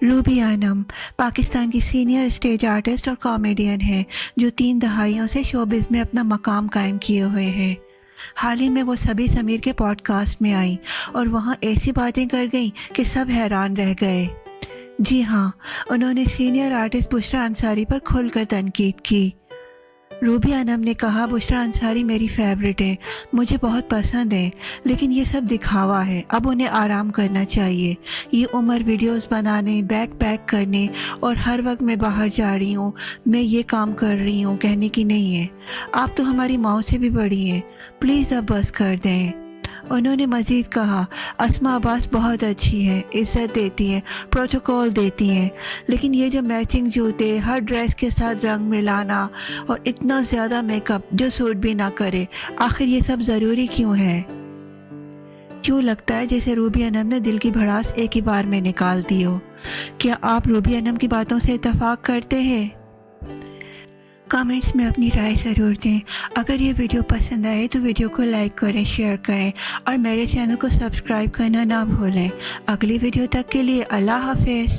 روبی انم پاکستان کی senior stage artist اور comedian ہیں جو 3 دہائیوں سے شوبز میں اپنا مقام قائم کیے ہوئے ہیں۔ حال ہی میں وہ سبھی سمیر کے پوڈ کاسٹ میں آئیں اور وہاں ایسی باتیں کر گئیں کہ سب حیران رہ گئے۔ جی ہاں، انہوں نے سینئر آرٹسٹ بشریٰ انصاری پر کھل کر تنقید کی۔ روبی انم نے کہا، بشریٰ انصاری میری فیورٹ ہے، مجھے بہت پسند ہے، لیکن یہ سب دکھاوا ہے، اب انہیں آرام کرنا چاہیے۔ یہ عمر ویڈیوز بنانے، بیگ پیک کرنے اور ہر وقت میں باہر جا رہی ہوں، میں یہ کام کر رہی ہوں کہنے کی نہیں ہے۔ آپ تو ہماری ماؤں سے بھی بڑی ہیں، پلیز اب بس کر دیں۔ انہوں نے مزید کہا، اسماء عباس بہت اچھی ہیں، عزت دیتی ہیں، پروٹوکول دیتی ہیں، لیکن یہ جو میچنگ جوتے، ہر ڈریس کے ساتھ رنگ ملانا اور اتنا زیادہ میک اپ جو سوٹ بھی نہ کرے، آخر یہ سب ضروری کیوں ہے؟ کیوں لگتا ہے جیسے روبی انم نے دل کی بھڑاس ایک ہی بار میں نکال دی ہو؟ کیا آپ روبی انم کی باتوں سے اتفاق کرتے ہیں؟ کامنٹس میں اپنی رائے ضرور دیں۔ اگر یہ ویڈیو پسند آئے تو ویڈیو کو لائک کریں، شیئر کریں اور میرے چینل کو سبسکرائب کرنا نہ بھولیں۔ اگلی ویڈیو تک کے لیے اللہ حافظ۔